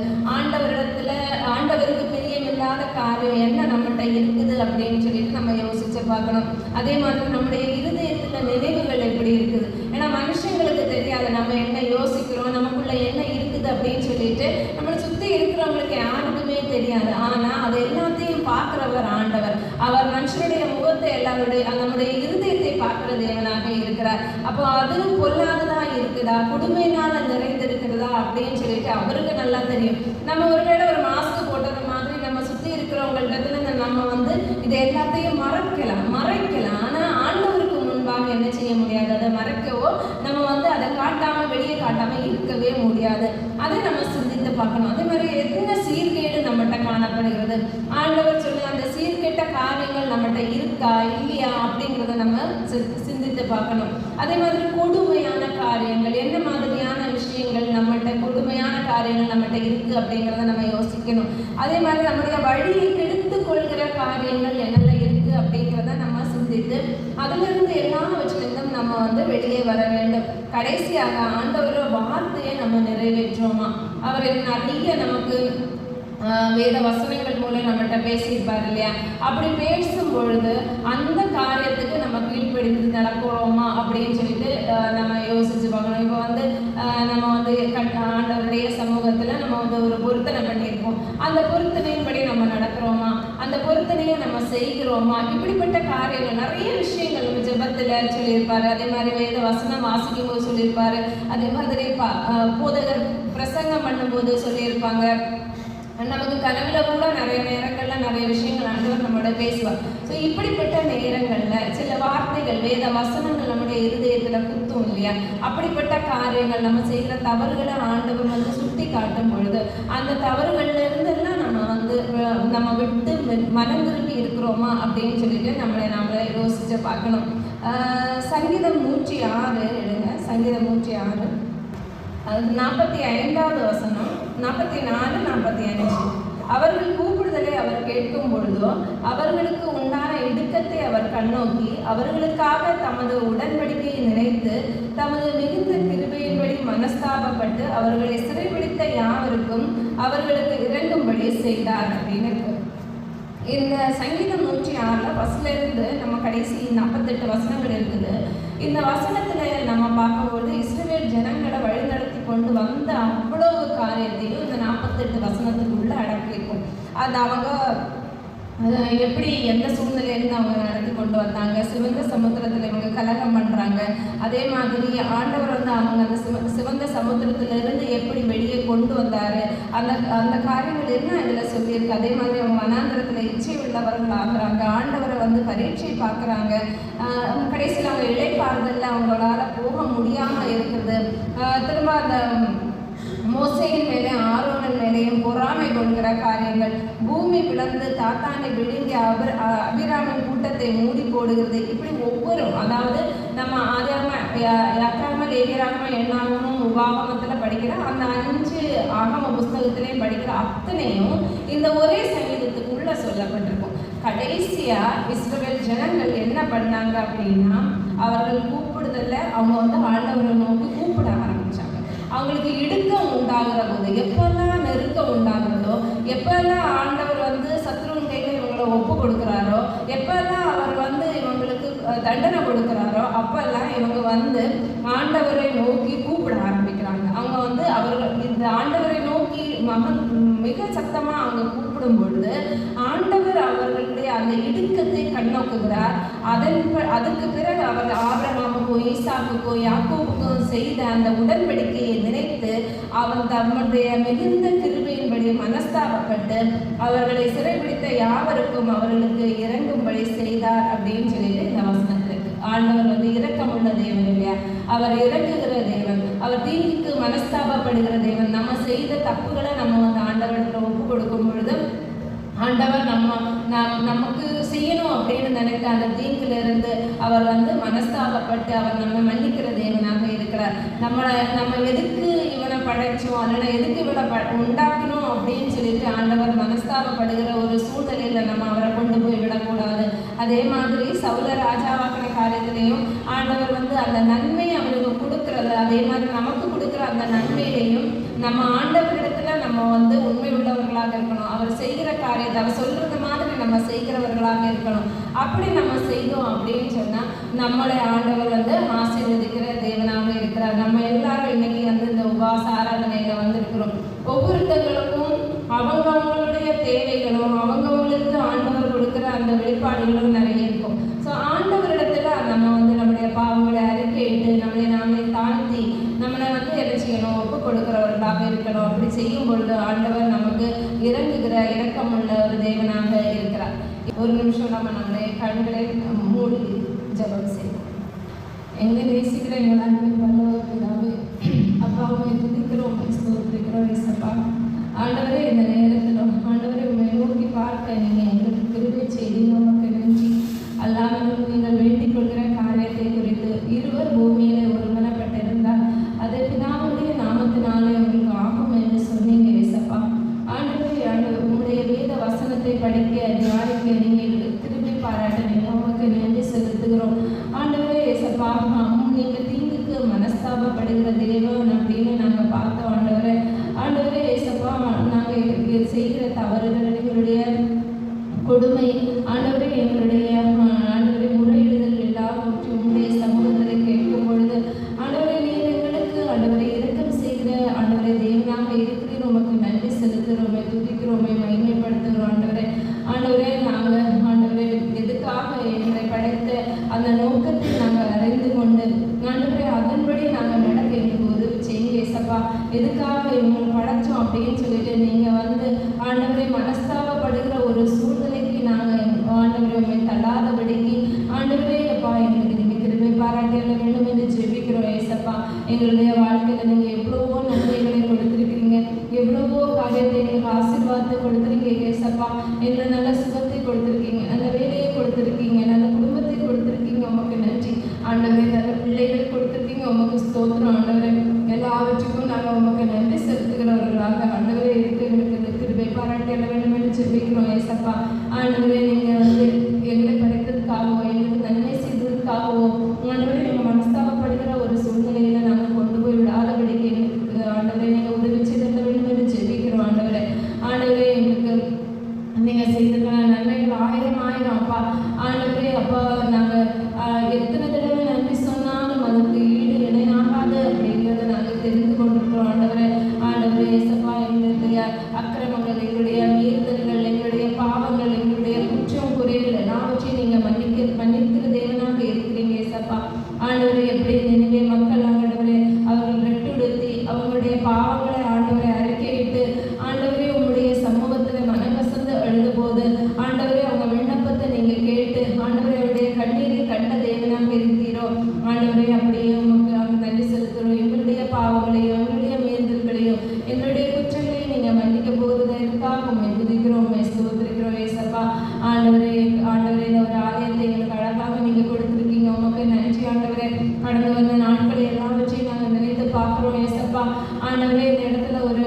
ஆண்டவருக்கு பிரியமில்லாத காரியம் என்ன நம்மகிட்ட இருக்குது அப்படின்னு சொல்லிட்டு நம்ம யோசிச்சு பார்க்கணும். அதே மாதிரி நம்முடைய இருதயத்துல நினைவுகள் எப்படி இருக்குது. ஏன்னா மனுஷங்களுக்கு தெரியாது நம்ம என்ன யோசிக்கிறோம், நமக்குள்ள என்ன இருக்குது அப்படின்னு சொல்லிட்டு நம்மளை சுத்தி இருக்கிறவங்களுக்கு யாருக்குமே தெரியாது. ஆனா அது எல்லாத்தையும் பார்க்கிறவர் ஆண்டவர். அவர் மனுஷனுடைய முகத்தை நம்முடைய இருதயத்தை பார்க்கிற தேவனாக இருக்கிறார். அப்போ அது பொல்லாததா இருக்குதா, கொடுமையினால நிறைந்திருக்கிறதா அப்படின்னு சொல்லிட்டு அவருக்கு நல்லா தெரியும். நம்ம ஒருவேளை ஒரு மாஸ்க் போட்டது மாதிரி நம்ம சுத்தி இருக்கிறவங்கள்ட்ட நம்ம இது எல்லாத்தையும் மறைக்கலாம். ஆனா ஆண்டவருக்கு முன்பாக என்ன செய்ய முடியாது, அதை மறைக்கவோ நம்ம அதை காட்டாம வெளியே காட்டாம இருக்கவே முடியாது. அதை நம்ம சிந்தித்து பார்க்கணும். அதே மாதிரி என்ன சீர்கேடு நம்மகிட்ட காணப்படுகிறது, ஆண்டவர் சொல்லி அந்த சீர்கேட்ட காரியங்கள் நம்மகிட்ட இருக்கா இல்லையா அப்படிங்கிறத நம்ம சிந்தித்து பார்க்கணும். அதே மாதிரி கொடுமையான காரியங்கள், என்ன மாதிரியான விஷயங்கள் நம்மகிட்ட கொடுமையான காரியங்கள் நம்மகிட்ட இருக்கு அப்படிங்கிறத நம்ம யோசிக்கணும். அதே மாதிரி நம்முடைய வழியை கெடுத்து கொள்கிற காரியங்கள் என்னெல்லாம் இருக்கு அப்படிங்கிறத நம்ம சிந்தித்து அதுல இருந்து எல்லாவற்றிலிருந்தும் நம்ம வெளியே வர வேண்டும். கடைசியாக ஆண்டவர் வார்த்தையை நம்ம நிறைவேற்றோமா, அவர் நிறைய நமக்கு வேத வசனங்கள் மூலம் நம்மகிட்ட பேசியிருப்பார் இல்லையா. அப்படி பேசும் பொழுது அந்த காரியத்துக்கு நம்ம கீழ்ப்படிந்து நடக்கிறோமா அப்படின்னு சொல்லிட்டு நம்ம யோசிச்சு பார்க்கணும். இப்போ நம்ம ஆண்டவருடைய சமூகத்துல நம்ம ஒரு பொருத்தனை பண்ணியிருப்போம். அந்த பொருத்தனையின்படி நம்ம நடக்கிறோமா, அந்த பொருத்தனையை நம்ம செய்கிறோமா, இப்படிப்பட்ட காரியங்கள் நிறைய விஷயங்கள் நம்ம ஜெபத்துல சொல்லியிருப்பாரு. அதே மாதிரி வேத வசனம் வாசிக்கும் போது சொல்லியிருப்பாரு. அதே மாதிரி போதகர் பிரசங்கம் பண்ணும்போது சொல்லியிருப்பாங்க. நமக்கு கனவுல கூட நிறைய நேரங்கள்ல நிறைய விஷயங்கள் ஆண்டவர் நம்மளோட பேசுவார். ஸோ இப்படிப்பட்ட நேரங்கள்ல சில வார்த்தைகள் வேத வசனங்கள் நம்முடைய இருதயத்துல குத்தும் இல்லையா. அப்படிப்பட்ட காரியங்கள் நம்ம செய்கிற தவறுகளை ஆண்டவர் சுட்டி காட்டும் பொழுது அந்த தவறுகள்ல இருந்தெல்லாம் நம்ம விட்டு மனம் திரும்பி இருக்கிறோமா அப்படின்னு சொல்லிட்டு நம்மளை யோசிச்சு பார்க்கணும். சங்கீதம் 106 எடுங்க. சங்கீதம் 106 அது 45வது வசனம், 44, 45. அவர்கள் கூப்பிடுதலை அவர் கேட்கும் பொழுதோ அவர்களுக்கு உண்டான இடுக்கத்தை அவர் கண்ணோக்கி அவர்களுக்காக தமது உடன்படிக்கையை நினைத்து தமது மிகுந்த கிருபையின்படி மனஸ்தாபப்பட்டு அவர்களை சிறைபிடித்த யாவருக்கும் அவர்களுக்கு இறங்கும்படி செய்தார் அப்படின்னு இருக்கு. இந்த சங்கீதம் 106 ஃபர்ஸ்ட்ல இருந்து நம்ம கடைசி 48 வசனங்கள் இருக்குது. இந்த வசனத்துல நம்ம பார்க்கும்போது இஸ்ரவேல் ஜனங்களை வழிநடத்தி கொண்டு வந்த அவ்வளவு காரியத்தையும் இந்த 48 வசனத்துக்குள்ள அடக்கியிருக்கும். அது அவங்க எப்படி எந்த சூழ்நிலையிலிருந்து அவங்க நடத்தி கொண்டு வந்தாங்க, சிவந்த சமுத்திரத்தில் இவங்க கலகம் பண்ணுறாங்க, அதே மாதிரி ஆண்டவர் வந்து அவங்க அந்த சிவந்த சமுத்திரத்திலிருந்து எப்படி வெளியே கொண்டு வந்தார், அந்த காரியங்கள் என்ன இதில் சொல்லியிருக்கு. அதே மாதிரி அவங்க வனாந்திரத்தில் இச்சை உள்ளவர்கள் ஆகுறாங்க, ஆண்டவரை வந்து பரீட்சை பார்க்குறாங்க, கடைசியில் அவங்க இளைப்பாறுதலில் அவங்களால போக முடியாமல் இருக்கிறது. திரும்ப அந்த மோசேயின் மேலே ஆரோனின் மேலேயும் பொறாமை கொள்கிற காரியங்கள், பூமி பிளந்து தாத்தானை விழுங்கி அபிராமின் கூட்டத்தை மூடி போடுகிறது. இப்படி ஒவ்வொரு, அதாவது நம்ம யாத்ராகம லேவியராகம எண்ணாகமும் உபாகமத்தில் படிக்கிற அந்த 5 ஆகம புஸ்தகத்திலையும் படிக்கிற அத்தனையும் இந்த ஒரே சங்கீதத்துக்குள்ள சொல்லப்பட்டிருக்கும். கடைசியா இஸ்ரவேல் ஜனங்கள் என்ன பண்ணாங்க அப்படின்னா, அவர்கள் கூப்பிடுதல்ல அவங்க வந்து ஆண்டவரை நோக்கி கூப்பிட ஆரம்பிச்சாங்க. அவங்களுக்கு இடுக்கம் உண்டாகிற போது, எப்பெல்லாம் நெருக்கம் உண்டாகிறதோ, எப்பெல்லாம் ஆண்டவர் வந்து சத்ருவின் கையில் இவங்களை ஒப்பு கொடுக்குறாரோ, எப்பெல்லாம் அவர் வந்து இவங்களுக்கு தண்டனை கொடுக்குறாரோ, அப்பெல்லாம் இவங்க வந்து ஆண்டவரை நோக்கி கூப்பிட ஆரம்பிக்கிறாங்க. அவங்க வந்து அவர்கள் இந்த ஆண்டவரை நோக்கி மிக சத்தமாக அவங்க கூப்பிடும் பொழுது ஆண்டவர் அவர்களுடைய அந்த இடுக்கத்தை கண்ணோக்குகிறார். அதுக்கு பிறகு அவர் ஆபிரகாமுக்கோ ஈசாக்குக்கோ யாக்கோபுக்கோ செய்த அந்த உடன்படிக்கையை நினைத்து அவன் தம்முடைய மிகுந்த கிருபையின்படி மனஸ்தாபப்பட்டு அவர்களை சிறைபிடித்த யாவருக்கும் அவர்களுக்கு இறங்கும்படி செய்தார் அப்படின்னு சொல்லிட்டு இந்த வசனத்தில் ஆண்டவர் வந்து இரக்கமுள்ள தேவன் இல்லையா, அவர் இறங்குகிற தேவன், அவர் தீங்குக்கு மனஸ்தாபப்படுகிற தேவன். நம்ம செய்த தப்புகளை நம்ம வந்து ஆண்டவரிடத்தில் ஒப்பு கொடுக்கும் பொழுது ஆண்டவர் நமக்கு செய்யணும் அப்படின்னு நினைக்க அந்த தீங்கிலிருந்து அவர் வந்து மனஸ்தாபப்பட்டு அவர் நம்ம மன்னிக்கிற தேவனாக இருக்கிறார். நம்ம எதுக்கு இவனை படைச்சோம், அல்லனா எதுக்கு இவனை உண்டாக்கணும் அப்படின்னு சொல்லிட்டு ஆண்டவர் மனஸ்தாபப்படுகிற ஒரு சூழ்நிலையில் நம்ம அவரை கொண்டு போய் விடக்கூடாது. அதே மாதிரி சவுல ராஜாவாக்கின காரியத்திலையும் ஆண்டவர் வந்து அந்த நன்மை அவருக்கு கொடுக்கறது, அதே மாதிரி நமக்கு கொடுக்குற அந்த நன்மையிலையும் நம்ம ஆண்டவரிடத்துல நம்ம வந்து உண்மை உள்ளவர்களாக இருக்கணும். அவர் செய்கிற காரியத்தை அவர் சொல்றது மாதிரி நம்ம செய்கிறவர்களாக இருக்கணும். அப்படி நம்ம செய்தோம் அப்படின்னு சொன்னால் நம்மளை ஆண்டவர் வந்து ஆசீர்வதிக்கிற தேவனாக இருக்கிறார். நம்ம எல்லாரும் இன்னைக்கு வந்து இந்த உபவாச ஆராதனையில வந்து இருக்கிறோம். ஒவ்வொருத்தங்களுக்கும் அவங்களுடைய தேவைகளும் அவங்களுக்கு ஆண்டவர் கொடுக்குற அந்த வெளிப்பாடுகளும் நிறைய இருக்கும். ஸோ ஆண்டவரிடத்துல நம்ம வந்து நம்முடைய பாவங்களை அறிக்கையிட்டு நாமளே தாழ்த்தி நம்மளை வந்து என்ன செய்யணும், ஒப்பு கொடுக்கிறவர்களாக இருக்கணும். அப்படி செய்யும் பொழுது ஆண்டவர் நமக்கு இறங்குகிற இரக்கமுள்ள ஒரு தேவனாக இருக்கிறார். ஒரு நிமிஷம் நம்முடைய கண்களை மூடி ஜெபம் செய்வோம். எங்களை நேசிக்கிற எங்கள் அன்பின் வல்லவர்களாகவே அப்பாவை துதிக்கிறோம், ஸ்தோத்திரிக்கிறோம். இயேசப்பா ஆண்டவரே, இந்த நேரத்தில் ஆண்டவரை உண்மை நோக்கி பார்க்க நீங்கள் எங்களுக்கு கிருபை செய்தி நமக்கு நன்றி. அல்லாமலும் நீங்கள் வேண்டிக் கொள்கிற காரியத்தை குறித்து இருவர் பூமியிலே ஒருமனப்பட்டிருந்தால் அதை பிதாவுடைய நாமத்தினாலே உங்களுக்கு ஆகும் என்று சொன்னீங்க. இயேசப்பா ஆண்டவரே, உங்களுடைய வேத வசனத்தை படிக்க தியானிக்க நீங்கள் திரும்பி பாராட்டினீங்க, உங்களுக்கு நன்றி செலுத்துகிறோம். ஆண்டவரே இயேசப்பா, நீங்கள் தீங்குக்கு மனஸ்தாபப்படுகிற தேவன் அப்படின்னு நாங்கள் பார்த்தோம். ஆண்டவரே இயேசப்பா, நாங்கள் செய்கிற தவறுகள், எங்களுடைய கொடுமை, ஆண்டவரே எங்களுடைய முறையிடுதல் எல்லாவற்றையும் உங்களுடைய சமூகத்தில் கேட்கும் பொழுது ஆண்டவரே நீர் எங்களுக்கு ஆண்டவரை இரக்கம் செய்கிற ஆண்டவரை தேவனாக இருக்கிறீர். உமக்கு நன்றி செலுத்துகிறோமே, துதிக்கிறோமே, மகிமைப்படுத்துகிறோம். ஆண்டவரே நாங்கள் ஆண்டவரே எதுக்காக எங்களை படைத்த அந்த நோக்கத்தை நாங்கள் அறிந்து கொண்டு ஆண்டவரே அதன்படி நாங்கள் நடக்க எங்களுக்கு உதவி செய்யுங்க. இயேசப்பா, எதுக்காக இவங்களை படைச்சோம் அப்படின்னு சொல்லிட்டு நீங்கள் வந்து ஆண்டவரை மனஸ்தாபப்படுகிற ஒரு சூழ்நிலைக்கு நாங்கள் ஆண்டவரை தள்ளாதபடிக்கு ஆண்டவரே அப்பா எங்களுக்கு நீங்கள் திரும்பி பாராட்டியால் வேண்டும் என்று ஜெபிக்கிறோம். ஏசப்பா, எங்களுடைய வாழ்க்கையில் நீங்கள் எவ்வளவோ நன்மைகளை கொடுத்துருக்கீங்க, எவ்வளவோ காரியத்தை எங்களுக்கு ஆசீர்வாதத்தை கொடுத்துருக்கீங்க. ஏசப்பா, எங்களை நல்ல சுகத்தை கொடுத்துருக்கீங்க, நல்ல வேலையை கொடுத்துருக்கீங்க, நல்ல குடும்பத்தை கொடுத்துருக்கீங்க. உமக்கு நன்றி ஆண்டவரே. நல்ல பிள்ளைகளை கொடுத்துருக்கீங்க, உமக்கு ஸ்தோத்திரம். ஆண்டவரே எல்லாவற்றுக்கும் நாங்கள் உமக்கு நன்றி செலுத்துகிறவர்களாக ஆண்டவரே இருக்கு எங்களுக்கு திரும்பி பாராட்டியால் வேண்டும் என்று ஜெபிக்கிறோம். ஏசப்பா ஆண்டவரே, நீங்கள் வந்து எங்களை படைத்ததுக்காகவோ எங்களுக்கு நன்மை செய்ததுக்காகவோ ஆண்டவரே நீங்கள் மனஸ்தாபப்படுகிற ஒரு சூழ்நிலையில நாங்கள் கொண்டு போய் விடாதபடிக்கு எங்களுக்கு ஆண்டவரே நீங்கள் உதவி செய்திருக்க வேண்டும் என்று ஜெபிக்கிறோம். ஆண்டவரே எங்களுக்கு நீங்கள் செய்திருக்கிற நன்மைகள் 1000 அப்பா. ஆண்டவரே அப்பா, நாங்கள் எத்தனை தடவை நன்றி சொன்னாலும் அதுக்கு ஈடு இணையாகாது அப்படிங்கிறத நாங்கள் தெரிந்து கொண்டிருக்கிறோம். ஆண்டவரே இயேசப்பா, எங்களுடைய அக்கிரமங்கள், எங்களுடைய மீறுதல்கள், எங்களுடைய பாவங்கள், எங்களுடைய குற்றம் குறைகள் எல்லாவற்றையும் நீங்க மன்னிக்கிற தேவனாக இருக்கிறீங்க இயேசப்பா. ஆண்டவரே, எப்படி நினைவே மக்கள் ஆண்டவரே அவர்கள் ரெட்டுடுத்தி அவங்களுடைய பாவங்களை ஆண்டவரை அறிக்கையிட்டு ஆண்டவரே உங்களுடைய சமூகத்தில் மனவசந்து அழுத போது ஆண்டவரே அவங்க விண்ணப்பத்தை நீங்க கேட்டு ஆண்டவரே அவருடைய கண்ணீரை கண்ட தேவனாக இருக்கிறீரோ ஆண்டவரே, அப்படியே உங்களுக்கு நாங்கள் நன்றி செலுத்துகிறோம். எங்களுடைய பாவங்களையும் எங்களுடைய மீறுதல்களையும் எங்களுடைய குற்றங்களையும் நீங்க மன்னிக்க போகிறதற்காக உண்மை துதிக்கிறோம், உண்மை ஸ்தோத்திரிக்கிறோம் ஏசப்பா. ஆண்டவரே ஆண்டவரே, இந்த ஒரு ஆலயத்தை எங்களுக்கு அழகாக நீங்க கொடுத்துருக்கீங்க, உமக்கு நன்றி ஆண்டவரே. கடந்து வந்த நாட்களை எல்லாவற்றையும் நாங்கள் நினைத்து பார்க்கிறோம் ஏசப்பா. ஆண்டவரே, இந்த இடத்துல ஒரு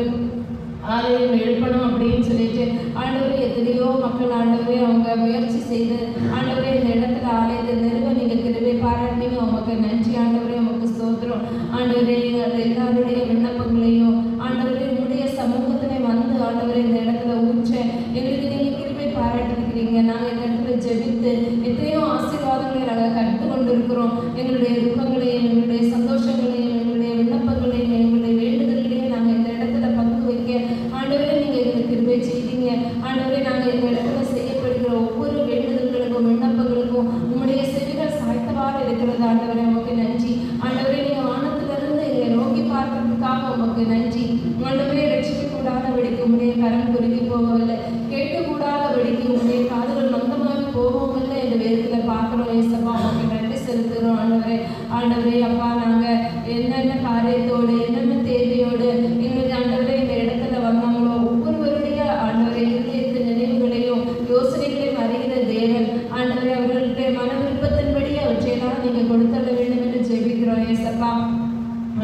ஆலயம் எழுப்பணும் அப்படின்னு சொல்லிட்டு ஆண்டவரே எத்தனையோ மக்கள் ஆண்டவரே அவங்க முயற்சி செய்து ஆண்டவரே இந்த இடத்துல ஆலயத்தை நிறுவ நீங்க கிருபை பாராட்டிங்க, உமக்கு நன்றி ஆண்டவரே, உமக்கு ஸ்தோத்திரம் ஆண்டவரே. எல்லாருடைய விண்ணப்பங்களையும் ஆண்டவரே உங்களுடைய சமூகத்திலே வந்து ஆண்டவரே இந்த இடத்துல ஊற்ற எங்களுக்கு நீங்க கிருபை பாராட்டிருக்கிறீங்க. நாங்கள் இந்த இடத்துல ஜெபித்து எத்தனையோ ஆசீர்வாதங்களை நாங்கள் கற்று கொண்டிருக்கிறோம். எங்களுடைய துக்கங்களையும் எங்களுடைய சந்தோஷங்களையும் எங்களுடைய விண்ணப்பங்களையும் எங்களுடைய வேண்டுதல்களையும் நாங்கள் இந்த இடத்துல பங்கு வைக்க ஆண்டவரே நீங்க எங்களுக்கு கிருபை செய்தீங்க. ஆண்டவரே, நாங்கள் இந்த இடத்துல செய்யப்படுகிற ஒவ்வொரு வேண்டுதல்களுக்கும் விண்ணப்பங்களுக்கும் உங்களுடைய செவிகள் சாய்த்தவாறு இருக்கிறது ஆண்டவரே, உமக்கு நன்றி ஆண்டவரே. நீங்க வானத்திலிருந்து எங்களை நோக்கி பார்க்கறதுக்காக உமக்கு நன்றி ஆண்டவரே. ரட்சிக்க கூடாத வெடிக்க உங்களுடைய கரம் குறுகி போகவில்லை, கேட்கக்கூடாத வெடிக்க உங்களுடைய காதுகள் நொந்தமாக போகவும் இல்லை என்று வேதத்துல பார்க்கிறோம் ஏசப்பா, உமக்கு நன்றி செலுத்துகிறோம் ஆண்டவரே. ஆண்டவரே அப்பா, நாங்க என்னென்ன காரியத்தோடு என்னென்ன தேவையோடு எங்களுக்கு ஆண்டவரே இந்த இடத்துல வந்தாங்களோ ஒவ்வொருவருடைய ஆண்டவரே இதயத்து நினைவுகளையும் யோசனைகளையும் அறிகிற தேவன் ஆண்டவரே, அவர்களுடைய மன விருப்பத்தின்படி அவற்றையெல்லாம் நீங்க கொடுத்தள்ள வேண்டும் என்று ஜெபிக்கிறோம் ஏசப்பா.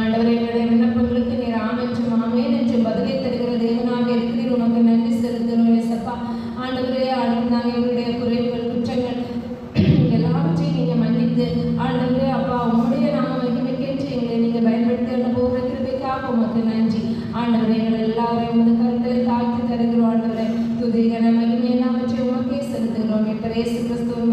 ஆண்டவரே, எங்களுடைய விண்ணப்பங்களுக்கு நீர் ஆமென்றும் ஆமென் என்று பதிலை தருகிற தேவனாக இருக்கிறீர், உனக்கு நன்றி செலுத்துகிறோம் ஏசப்பா. ஆண்டவரே, நாங்கள் எங்களுடைய குறைவுகள் குற்றங்கள் எல்லாவற்றையும் நீங்க மன்னித்து ஆண்டவரே அப்பா உங்களுடைய நாம மகிமைக்கேற்று எங்களை நீங்க பயன்படுத்த போகிற கிருபைக்காக உமக்கு நன்றி ஆண்டவரே. எங்கள் எல்லாரையும் உமது கருத்தில் தாழ்த்தி தருகிறோம் ஆண்டவரே. துதிகன மகிமை எல்லாவற்றையும் உமக்கே செலுத்துகிறோம். இப்ப இயேசு கிறிஸ்துவின்